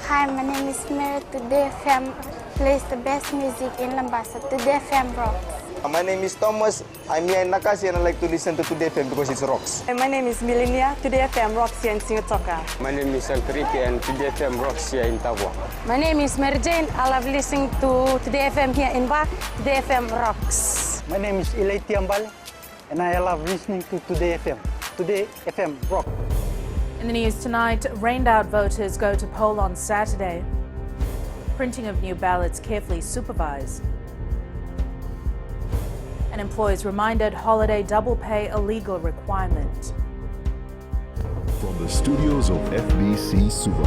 Hi, my name is Mary. Today FM plays the best music in Lambasa. Today FM rocks. My name is Thomas. I'm here in Nakasi and I like to listen to Today FM because it rocks. My name is Milenia. Today FM rocks here in Singatoka. My name is Enrique and Today FM rocks here in Tabwa. My name is Mary Jane. I love listening to Today FM here in Ba. Today FM rocks. My name is Ilay Tiambal and I love listening to Today FM. Today FM rock. In the news tonight, rained-out voters go to poll on Saturday. Printing of new ballots carefully supervised. And employers reminded holiday double pay a legal requirement. From the studios of FBC Suva,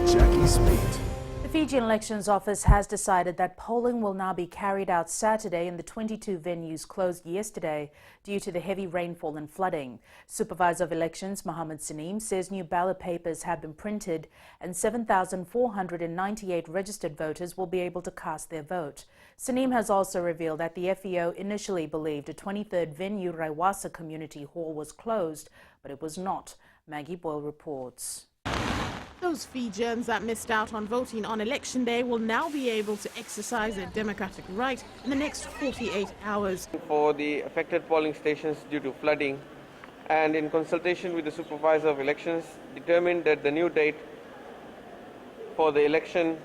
Jackie Spate. The Fijian Elections Office has decided that polling will now be carried out Saturday in the 22 venues closed yesterday due to the heavy rainfall and flooding. Supervisor of Elections Mohammed Saneem says new ballot papers have been printed and 7,498 registered voters will be able to cast their vote. Saneem has also revealed that the FEO initially believed a 23rd venue Raiwasa Community Hall was closed, but it was not. Maggie Boyle reports. Those Fijians that missed out on voting on election day will now be able to exercise their democratic right in the next 48 hours. For the affected polling stations due to flooding, and in consultation with the supervisor of elections, determined that the new date for the election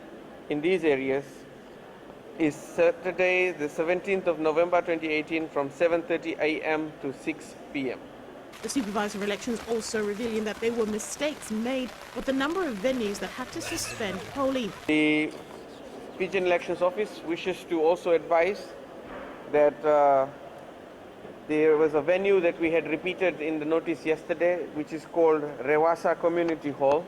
in these areas is Saturday, the 17th of November 2018 from 7:30 a.m. to 6 p.m. The supervisor of elections also revealing that there were mistakes made with the number of venues that had to suspend polling. The Fijian Elections Office wishes to also advise that there was a venue that we had repeated in the notice yesterday, which is called Raiwasa Community Hall,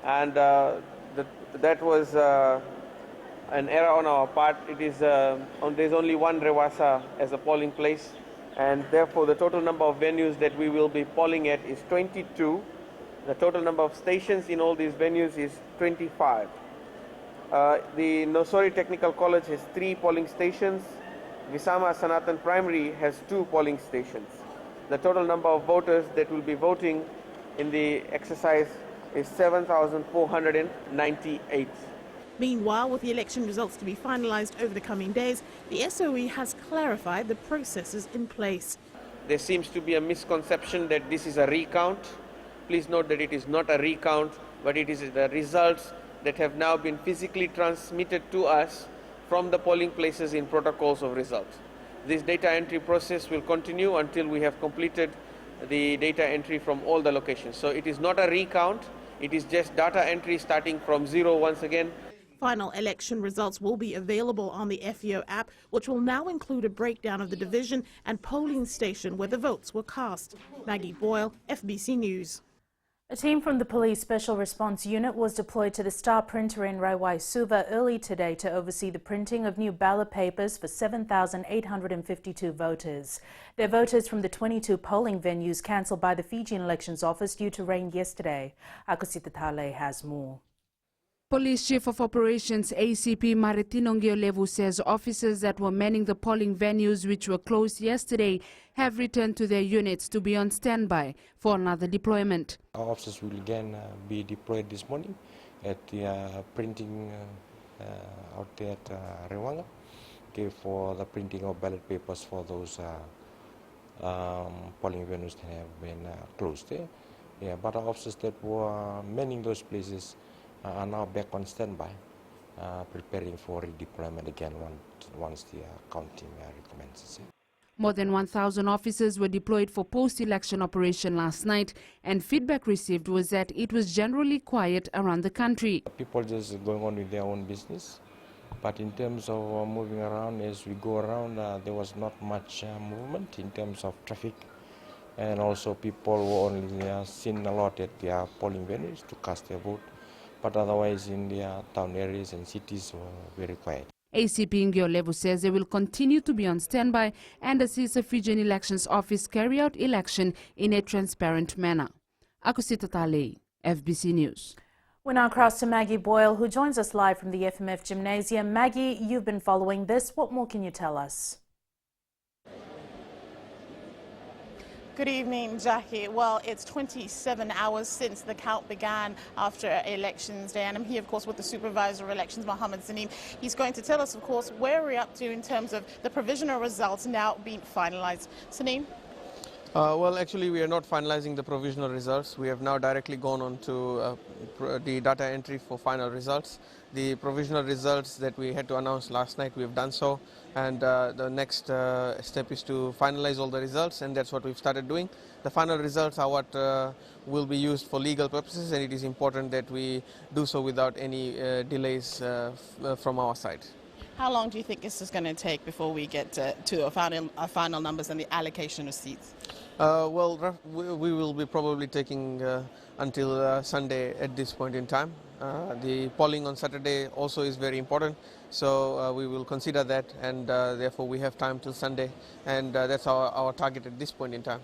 and that was an error on our part. It is there's only one Raiwasa as a polling place, and therefore the total number of venues that we will be polling at is 22. The total number of stations in all these venues is 25. The Nosori Technical College has 3 polling stations. Visama Sanatan Primary has 2 polling stations. The total number of voters that will be voting in the exercise is 7,498. Meanwhile, with the election results to be finalized over the coming days, the SOE has clarified the processes in place. There seems to be a misconception that this is a recount. Please note that it is not a recount, but it is the results that have now been physically transmitted to us from the polling places in protocols of results. This data entry process will continue until we have completed the data entry from all the locations. So it is not a recount, it is just data entry starting from zero once again. Final election results will be available on the FEO app, which will now include a breakdown of the division and polling station where the votes were cast. Maggie Boyle, FBC News. A team from the Police Special Response Unit was deployed to the Star Printer in Raiwai Suva early today to oversee the printing of new ballot papers for 7,852 voters. They're voters from the 22 polling venues cancelled by the Fijian Elections Office due to rain yesterday. Akusita Tale has more. Police Chief of Operations ACP Maritino Ngiolevu says officers that were manning the polling venues which were closed yesterday have returned to their units to be on standby for another deployment. Our officers will again be deployed this morning at the printing out there at Rewanga, for the printing of ballot papers for those polling venues that have been closed there. But our officers that were manning those places are now back on standby, preparing for redeployment again once the counting recommences. More than 1,000 officers were deployed for post-election operation last night, and feedback received was that it was generally quiet around the country. People just going on with their own business, but in terms of moving around, as we go around, there was not much movement in terms of traffic, and also people were only seen a lot at their polling venues to cast their vote. But otherwise in their town areas and cities were very quiet. ACP Ngiolevu says they will continue to be on standby and assist the Fijian Elections Office carry out election in a transparent manner. Akusita Tale, FBC News. We now cross to Maggie Boyle, who joins us live from the FMF Gymnasium. Maggie, you've been following this. What more can you tell us? Good evening, Jackie. Well, it's 27 hours since the count began after Elections Day, and I'm here, of course, with the Supervisor of Elections, Mohammed Saneem. He's going to tell us, of course, where we're up to in terms of the provisional results now being finalized. Saneem? Well, actually, we are not finalizing the provisional results. We have now directly gone on to the data entry for final results. The provisional results that we had to announce last night, we have done so. And the next step is to finalize all the results, and that's what we've started doing. The final results are what will be used for legal purposes, and it is important that we do so without any delays from our side. How long do you think this is going to take before we get to our final numbers and the allocation of seats? Well, we will be probably taking until Sunday at this point in time. The polling on Saturday also is very important, so we will consider that, and therefore we have time till Sunday, and that's our target at this point in time.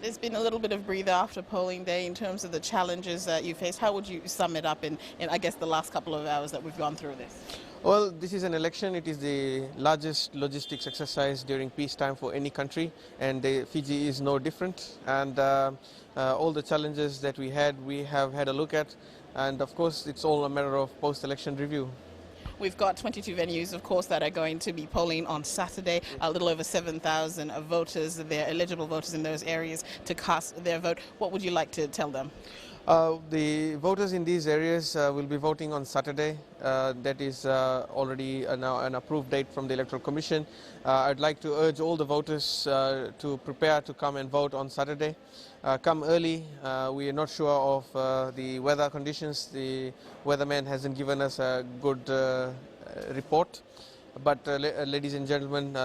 There's been a little bit of breather after polling day in terms of the challenges that you face. How would you sum it up in I guess, the last couple of hours that we've gone through this? Well, this is an election. It is the largest logistics exercise during peacetime for any country, and Fiji is no different. And all the challenges that we have had a look at, and of course it's all a matter of post-election review. We've got 22 venues, of course, that are going to be polling on Saturday. A little over 7,000 voters, they're eligible voters in those areas to cast their vote. What would you like to tell them? The voters in these areas will be voting on Saturday. That is already now an approved date from the Electoral Commission. I'd like to urge all the voters to prepare to come and vote on Saturday. Come early. We are not sure of the weather conditions. The weatherman hasn't given us a good report. But ladies and gentlemen,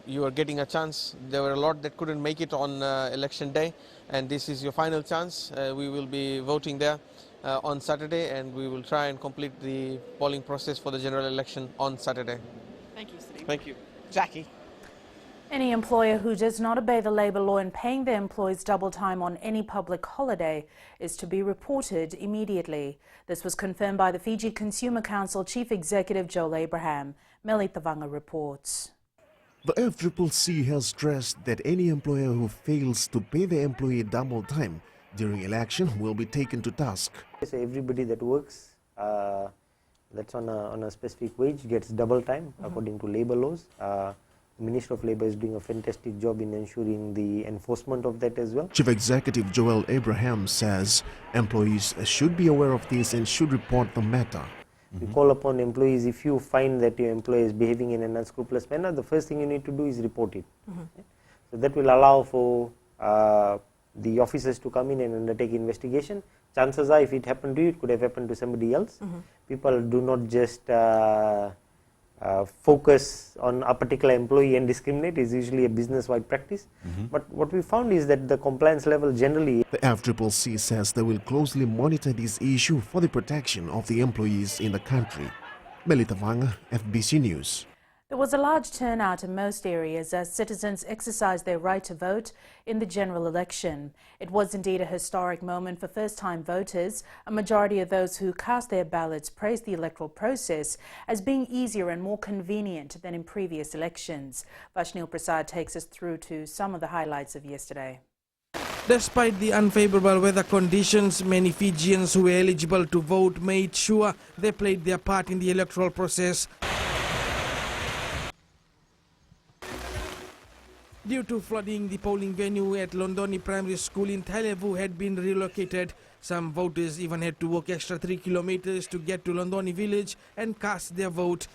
you are getting a chance. There were a lot that couldn't make it on election day, and this is your final chance. We will be voting there on Saturday, and we will try and complete the polling process for the general election on Saturday. Thank you, Saneem. Thank you. Jackie. Any employer who does not obey the labour law in paying their employees double time on any public holiday is to be reported immediately. This was confirmed by the Fiji Consumer Council Chief Executive Joel Abraham. Melita Vanga reports. The FCCC has stressed that any employer who fails to pay their employee double time during election will be taken to task. So everybody that works that's on a specific wage gets double time according to labour laws. The Ministry of Labour is doing a fantastic job in ensuring the enforcement of that as well. Chief Executive Joel Abraham says employees should be aware of this and should report the matter. We call upon employees, if you find that your employee is behaving in an unscrupulous manner, the first thing you need to do is report it. So that will allow for the officers to come in and undertake investigation. Chances are, if it happened to you, it could have happened to somebody else. People do not just focus on a particular employee and discriminate. Is usually a business-wide practice. But what we found is that the compliance level generally... The FCCC says they will closely monitor this issue for the protection of the employees in the country. Melita Vanga, FBC News. There was a large turnout in most areas as citizens exercised their right to vote in the general election. It was indeed a historic moment for first-time voters. A majority of those who cast their ballots praised the electoral process as being easier and more convenient than in previous elections. Vashnil Prasad takes us through to some of the highlights of yesterday. Despite the unfavorable weather conditions, many Fijians who were eligible to vote made sure they played their part in the electoral process. Due to flooding, the polling venue at Londoni Primary School in Tailevu had been relocated. Some voters even had to walk extra 3 kilometers to get to Londoni village and cast their vote.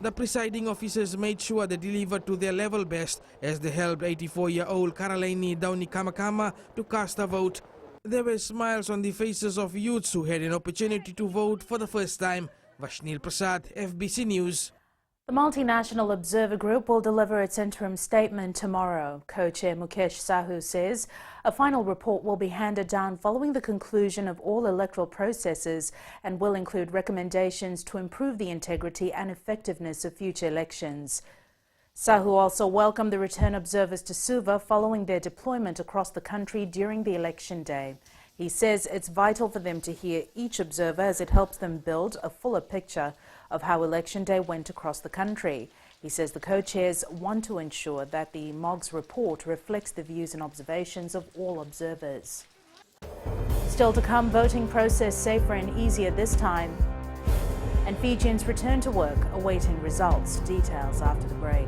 The presiding officers made sure they delivered to their level best as they helped 84-year-old Karalaini Dauni Kamakama to cast a vote. There were smiles on the faces of youths who had an opportunity to vote for the first time. Vashnil Prasad, FBC News. The Multinational Observer Group will deliver its interim statement tomorrow. Co-chair Mukesh Sahu says a final report will be handed down following the conclusion of all electoral processes and will include recommendations to improve the integrity and effectiveness of future elections. Sahu also welcomed the return observers to Suva following their deployment across the country during the election day. He says it's vital for them to hear each observer as it helps them build a fuller picture of how Election Day went across the country. He says the co-chairs want to ensure that the MOG's report reflects the views and observations of all observers. Still to come, voting process safer and easier this time. And Fijians return to work, awaiting results. Details after the break.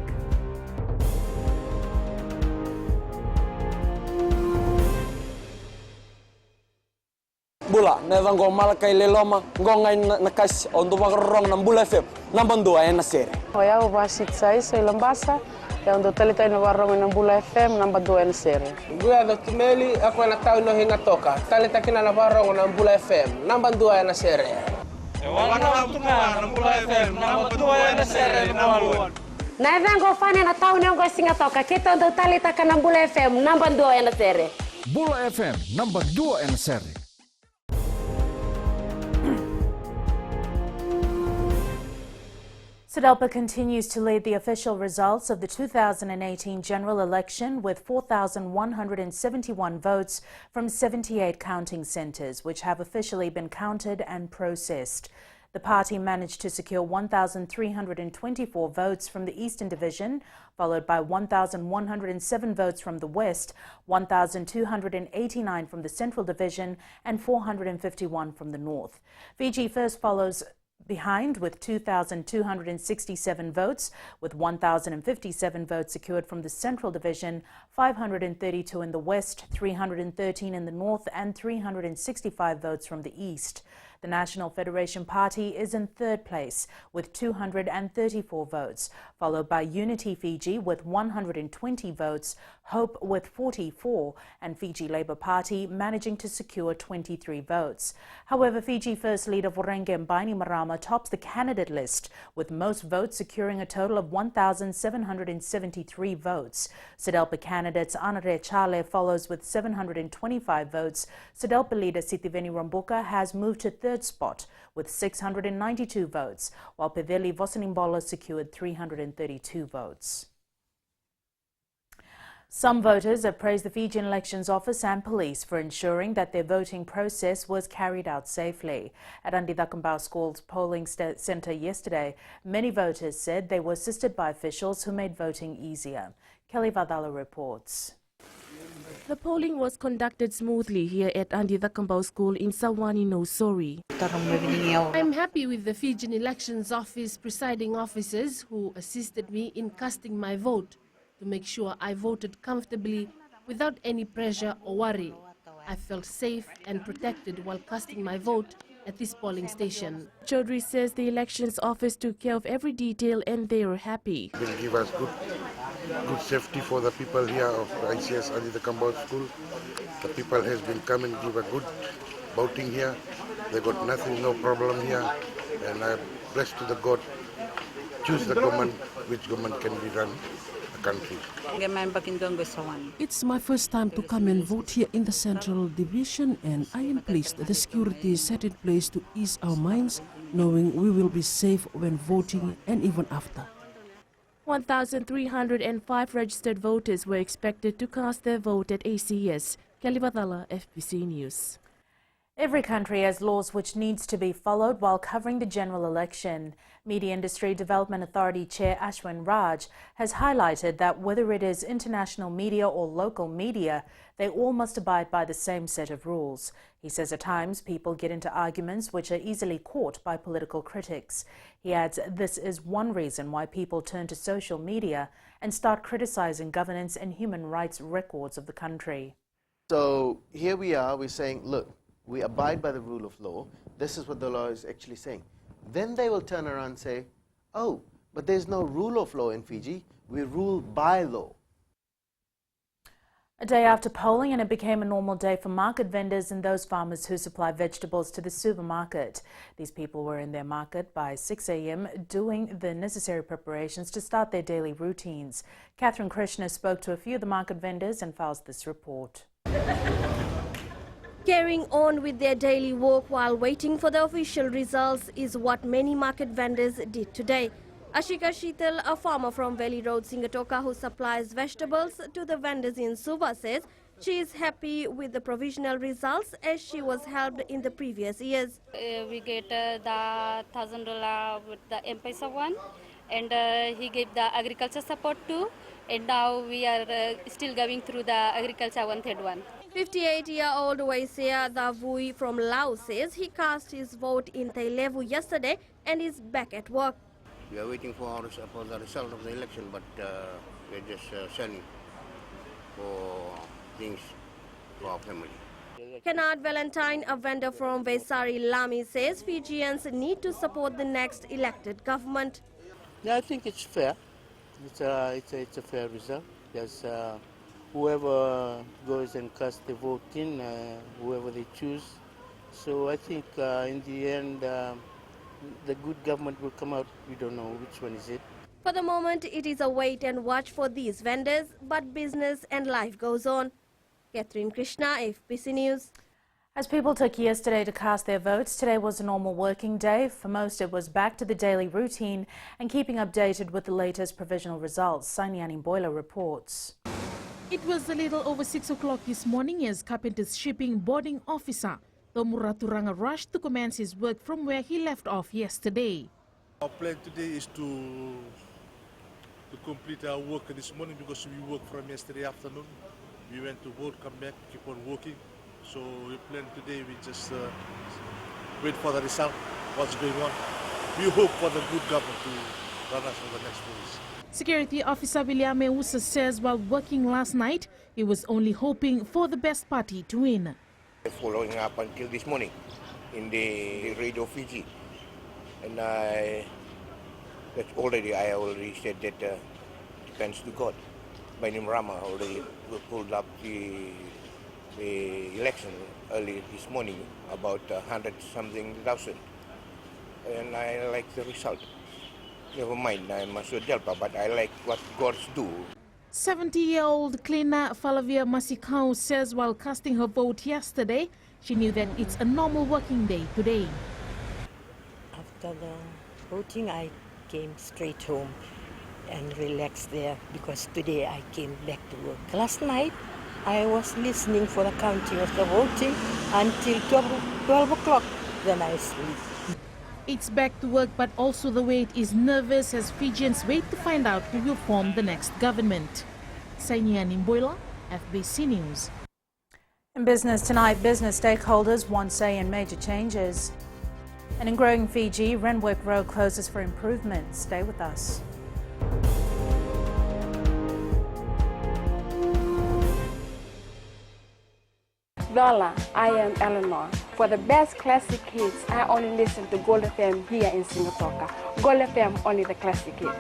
Bula, neva ngo malakai leloma, ngo ngai nakas on rong nam Bula FM, namban dua ena sere. Oya uvasit sai sai lambasa, ya ondo talita ina warong nam Bula FM namba dua ena sere. Gua do tumeli aku na tau no hinga toka, talita kina na warong nam Bula FM, namban dua ena sere. Wana tuma nam Bula FM, namban dua ena sere maluan. Na vengo fane na tau no singa toka, kita ondo talita kana Bula FM, namban dua ena sere. Bula FM, namban dua ena sere. SEDELPA continues to lead the official results of the 2018 general election with 4,171 votes from 78 counting centres, which have officially been counted and processed. The party managed to secure 1,324 votes from the Eastern Division, followed by 1,107 votes from the West, 1,289 from the Central Division, and 451 from the North. Fiji First follows behind with 2,267 votes, with 1,057 votes secured from the Central Division, 532 in the West, 313 in the North, and 365 votes from the East. The National Federation Party is in third place with 234 votes, followed by Unity Fiji with 120 votes, Hope with 44, and Fiji Labour Party managing to secure 23 votes. However, Fiji First leader Vorenge Bainimarama tops the candidate list with most votes, securing a total of 1,773 votes. SEDELPA candidates Anare Chale follows with 725 votes. SEDELPA leader Sitiveni Rambuka has moved to third spot with 692 votes, while Peveli Vosinimbola secured 332 votes. Some voters have praised the Fijian Elections Office and police for ensuring that their voting process was carried out safely. At Andidakambau School's polling centre yesterday, many voters said they were assisted by officials who made voting easier. Kelly Vadala reports. The polling was conducted smoothly here at Andidakambau School in Sawani Nosori. I'm happy with the Fijian Elections Office presiding officers who assisted me in casting my vote to make sure I voted comfortably without any pressure or worry. I felt safe and protected while casting my vote at this polling station. Chaudhry says the Elections Office took care of every detail and they are happy. Will give us good safety for the people here of ICS Andidakambau School. The people has been coming give a good voting here. They got nothing, no problem here, and I'm blessed to the God. Choose the government, which government can be run the country. It's my first time to come and vote here in the Central Division, and I am pleased that the security is set in place to ease our minds, knowing we will be safe when voting and even after. 1,305 registered voters were expected to cast their vote at ACS. Kelly Badala, FBC News. Every country has laws which needs to be followed while covering the general election. Media Industry Development Authority Chair Ashwin Raj has highlighted that whether it is international media or local media, they all must abide by the same set of rules. He says at times people get into arguments which are easily caught by political critics. He adds this is one reason why people turn to social media and start criticizing governance and human rights records of the country. So here we are, we're saying, look, we abide by the rule of law. This is what the law is actually saying. Then they will turn around and say, oh, but there's no rule of law in Fiji. We rule by law. A day after polling, and it became a normal day for market vendors and those farmers who supply vegetables to the supermarket. These people were in their market by 6 a.m. doing the necessary preparations to start their daily routines. Catherine Krishna spoke to a few of the market vendors and files this report. Carrying on with their daily work while waiting for the official results is what many market vendors did today. Ashika Sheetal, a farmer from Valley Road, Singatoka, who supplies vegetables to the vendors in Suva, says she is happy with the provisional results as she was helped in the previous years. We get the $1,000 with the M-Pesa one, and he gave the agriculture support too. And now we are still going through the agriculture 131. 58-year-old Waisia Davui from Laos says he cast his vote in Tailevu yesterday and is back at work. We are waiting for the result of the election, but we're just selling for things for our family. Kennard Valentine, a vendor from Vesari Lami, says Fijians need to support the next elected government. Yeah, I think it's fair. It's a fair result. Because whoever goes and casts the vote in, whoever they choose. So I think in the end, the good government will come out. We don't know which one is it. For the moment, it is a wait and watch for these vendors, but business and life goes on. Catherine Krishna, FBC News. As people took yesterday to cast their votes, today was a normal working day. For most, it was back to the daily routine and keeping updated with the latest provisional results. Sainiani Boiler reports. It was a little over 6 o'clock this morning as Carpenter's shipping boarding officer Tomura Turanga rushed to commence his work from where he left off yesterday. Our plan today is to complete our work this morning because we worked from yesterday afternoon. We went to work, come back, keep on working. So we plan today, we just wait for the result, what's going on. We hope for the good government to run us for the next 4 years. Security officer William Meusa says while working last night, he was only hoping for the best party to win. Following up until this morning in the Radio Fiji, and I already said that depends to God. My name Rama already pulled up the election early this morning, about 100-something thousand, and I like the result. Never mind, I'm a Sudelpa, but I like what God's do. 70-year-old cleaner Falavia Masikau says while casting her vote yesterday, she knew that it's a normal working day today. After the voting, I came straight home and relaxed there because today I came back to work. Last night, I was listening for the counting of the voting until 12 o'clock, then I sleep. It's back to work, but also the wait is nervous as Fijians wait to find out who will form the next government. Sainiani Mboila, FBC News. In business tonight, business stakeholders want say in major changes. And in growing Fiji, Renwick Road closes for improvement. Stay with us. Lola, I am Eleanor. For the best classic hits, I only listen to Gold FM here in Singatoka. Gold FM, only the classic hits.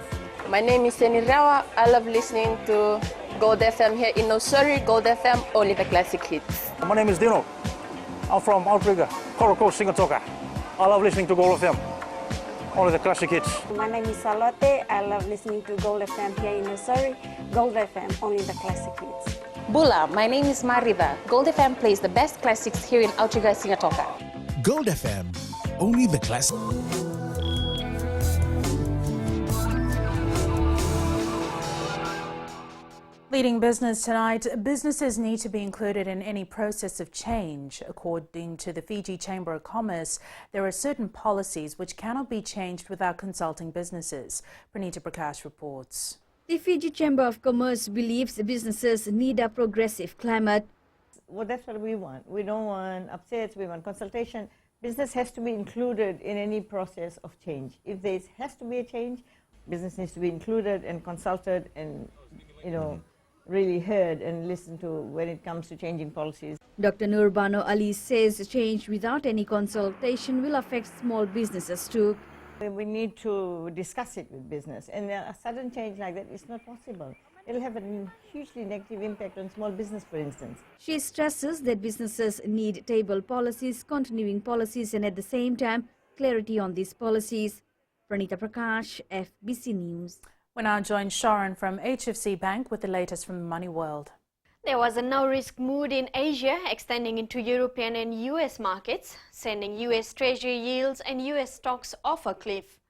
My name is Seni Rawa. I love listening to Gold FM here in Nosuri. Gold FM, only the classic hits. My name is Dino. I'm from Outrigger, Coral Coast, Singatoka. I love listening to Gold FM, only the classic hits. My name is Salote. I love listening to Gold FM here in Nosuri. Gold FM, only the classic hits. Bula, my name is Marida. Gold FM plays the best classics here in Outrigger, Singatoka. Gold FM, only the classic. Leading business tonight, businesses need to be included in any process of change. According to the Fiji Chamber of Commerce, there are certain policies which cannot be changed without consulting businesses. Pranita Prakash reports. The Fiji Chamber of Commerce believes businesses need a progressive climate. Well, that's what we want. We don't want upsets, we want consultation. Business has to be included in any process of change. If there has to be a change, business needs to be included and consulted and, really heard and listened to when it comes to changing policies. Dr. Nurbano Ali says change without any consultation will affect small businesses too. We need to discuss it with business, and a sudden change like that is not possible. It will have a hugely negative impact on small business, for instance. She stresses that businesses need table policies, continuing policies, and at the same time, clarity on these policies. Pranita Prakash, FBC News. We now join Sharon from HFC Bank with the latest from the Money World. There was a no-risk mood in Asia, extending into European and US markets, sending US Treasury yields and US stocks off a cliff.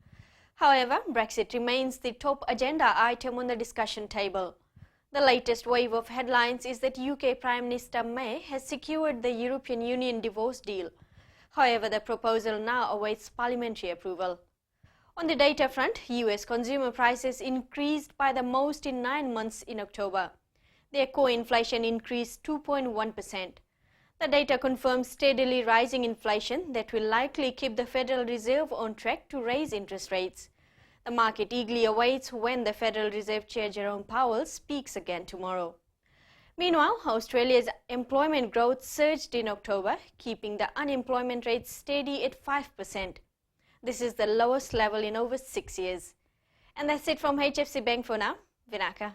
However, Brexit remains the top agenda item on the discussion table. The latest wave of headlines is that UK Prime Minister May has secured the European Union divorce deal. However, the proposal now awaits parliamentary approval. On the data front, US consumer prices increased by the most in 9 months in October. Their core inflation increased 2.1%. The data confirms steadily rising inflation that will likely keep the Federal Reserve on track to raise interest rates. The market eagerly awaits when the Federal Reserve Chair Jerome Powell speaks again tomorrow. Meanwhile, Australia's employment growth surged in October, keeping the unemployment rate steady at 5%. This is the lowest level in over 6 years. And that's it from HFC Bank for now. Vinaka.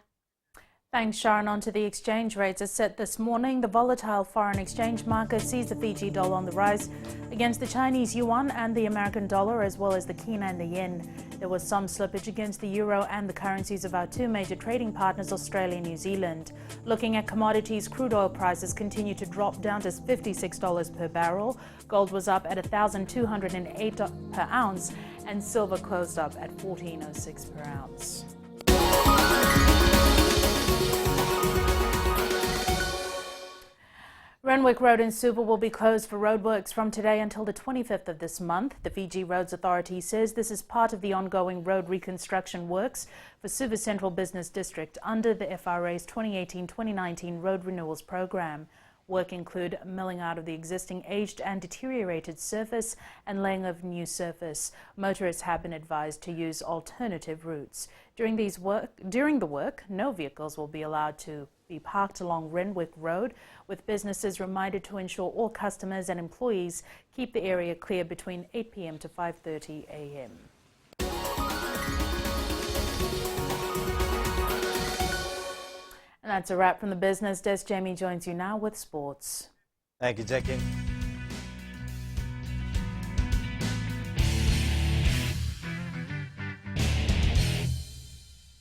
Thanks, Sharon. On to the exchange rates as set this morning. The volatile foreign exchange market sees the Fiji dollar on the rise against the Chinese yuan and the American dollar, as well as the Kina and the yen. There was some slippage against the euro and the currencies of our two major trading partners, Australia and New Zealand. Looking at commodities, crude oil prices continue to drop down to $56 per barrel. Gold was up at $1,208 per ounce, and silver closed up at $14.06 per ounce. Renwick Road in Suva will be closed for roadworks from today until the 25th of this month. The Fiji Roads Authority says this is part of the ongoing road reconstruction works for Suva Central Business District under the FRA's 2018-2019 Road Renewals Program. Work include milling out of the existing aged and deteriorated surface and laying of new surface. Motorists have been advised to use alternative routes. During the work, no vehicles will be allowed to be parked along Renwick Road, with businesses reminded to ensure all customers and employees keep the area clear between 8 p.m. to 5:30 a.m. And that's a wrap from the business desk. Jamie joins you now with sports. Thank you, Jackie.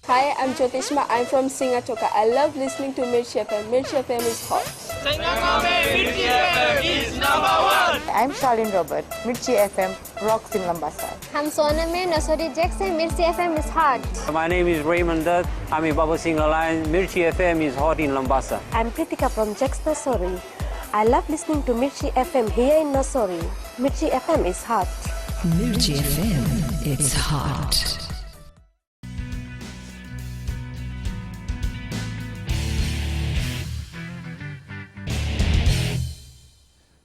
Hi, I'm Jyotishma. I'm from Singatoka. I love listening to Mirchi FM. Mirchi FM is hot. Mirchi FM is #1. I'm Charlene Robert. Mirchi FM rocks in Lambasa. I'm Soname Nasori Jackson. Mirchi FM is hot. My name is Raymond Dutt. I'm in Baba Singh Alliance. Mirchi FM is hot in Lambasa. I'm Pritika from Jax Nasori. I love listening to Mirchi FM here in Nasori. Mirchi FM is hot. Mirchi FM, it's hot.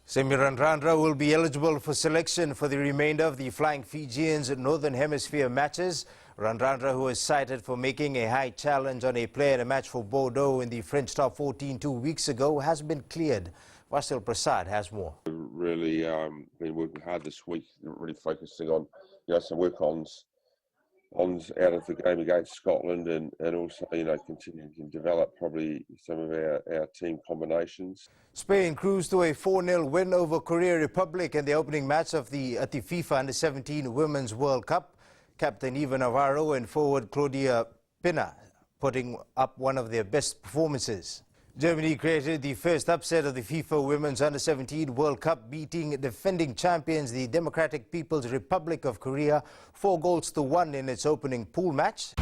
Semi Radradra will be eligible for selection for the remainder of the Flying Fijians Northern Hemisphere matches. Radradra, who is cited for making a high challenge on a player in a match for Bordeaux in the French Top 14 2 weeks ago, has been cleared. Vasil Prasad has more. Really been working hard this week, really focusing on some work-ons out of the game against Scotland, and also continuing to develop probably some of our team combinations. Spain cruised to a 4-0 win over Korea Republic in the opening match at the FIFA Under-17 Women's World Cup. Captain Eva Navarro and forward Claudia Pina putting up one of their best performances. Germany created the first upset of the FIFA Women's Under-17 World Cup, beating defending champions, the Democratic People's Republic of Korea, 4-1 in its opening pool match.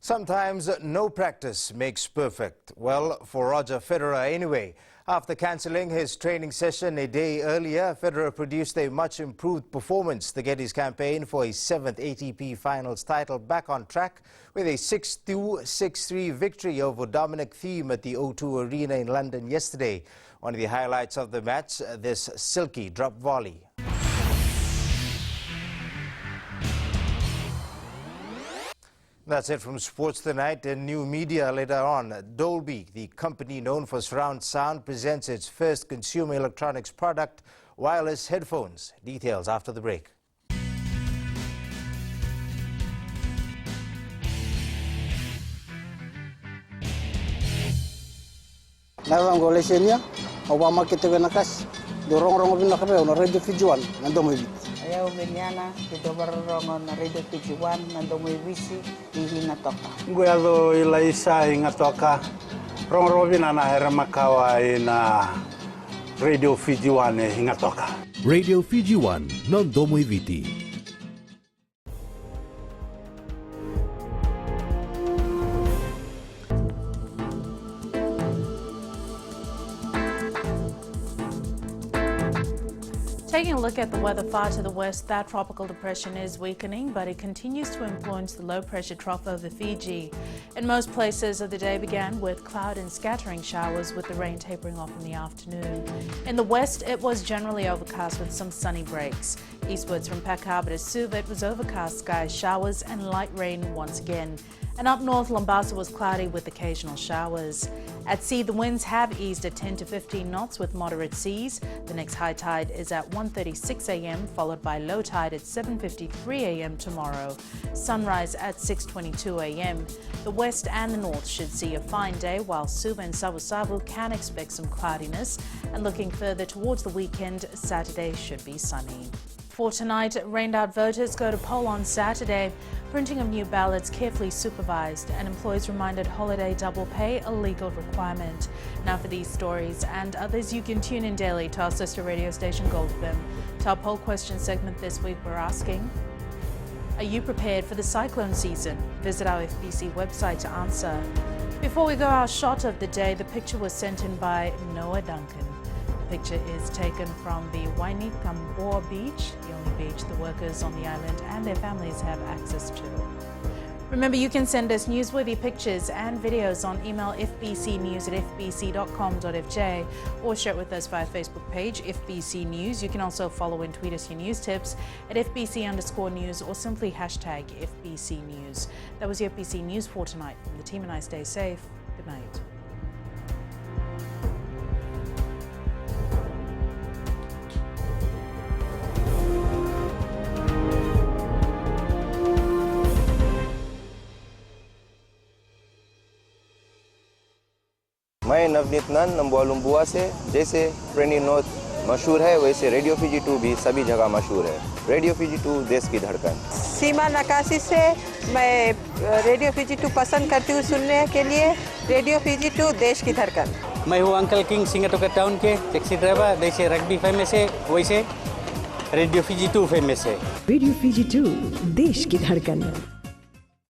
Sometimes no practice makes perfect. Well, for Roger Federer anyway. After cancelling his training session a day earlier, Federer produced a much improved performance to get his campaign for a 7th ATP Finals title back on track with a 6-2, 6-3 victory over Dominic Thiem at the O2 Arena in London yesterday. One of the highlights of the match, this silky drop volley. That's it from Sports Tonight and New Media later on. Dolby, the company known for surround sound, presents its first consumer electronics product, wireless headphones. Details after the break. Narang golesenya, Obama kita kenakas, dorong-dorong bina kape, ono radio Fijuan, nando mo Ayaw benyana, kita barongon na radio Fijuan, nando mo ibisi, Hingatoka. Guelo ilaisa Hingatoka, rong-rong bina na heramakawa na radio Fijuan Hingatoka. Radio Fijuan, nando mo ibiti. Taking a look at the weather far to the west, that tropical depression is weakening, but it continues to influence the low-pressure trough over Fiji. In most places of the day began with cloud and scattering showers, with the rain tapering off in the afternoon. In the west, it was generally overcast with some sunny breaks. Eastwards from Peck Harbour to Suva, it was overcast skies, showers and light rain once again. And up north, Lombasa was cloudy with occasional showers. At sea, the winds have eased at 10 to 15 knots with moderate seas. The next high tide is at 1:36 a.m, followed by low tide at 7:53 a.m. tomorrow. Sunrise at 6:22 a.m. The west and the north should see a fine day, while Suva and Savu can expect some cloudiness. And looking further towards the weekend, Saturday should be sunny. For tonight, rained-out voters go to poll on Saturday. Printing of new ballots carefully supervised, and employees reminded holiday double pay a legal requirement. Now for these stories and others, you can tune in daily to our sister radio station Gold FM. To our poll question segment this week, we're asking, are you prepared for the cyclone season? Visit our FBC website to answer. Before we go, our shot of the day, the picture was sent in by Noah Duncan. The picture is taken from the Wainikambor beach, the only beach the workers on the island and their families have access to. Remember, you can send us newsworthy pictures and videos on email fbcnews@fbc.com.fj or share it with us via Facebook page FBC News. You can also follow and tweet us your news tips at FBC_news or simply hashtag FBC News. That was your FBC News for tonight. From the team and I, stay safe. Good night. मैं नवनीत नंद नंबुआ लुम्बुआ से। जैसे trainee north मशहूर है, वैसे radio Fiji 2 भी सभी जगह मशहूर है। रेडियो फीजी 2 देश की धड़कन। सीमा नकाशी से मैं रेडियो फीजी 2 पसंद करती हूँ सुनने के लिए। रेडियो फीजी 2 देश की धड़कन। मैं हूँ अंकल किंग सिंगाटोका टाउन के टैक्सी ड्राइवर। जैसे रग्बी फेमस है, वैसे रेडियो फीजी 2 फेमस है। रेडियो फीजी 2 देश की धड़कन।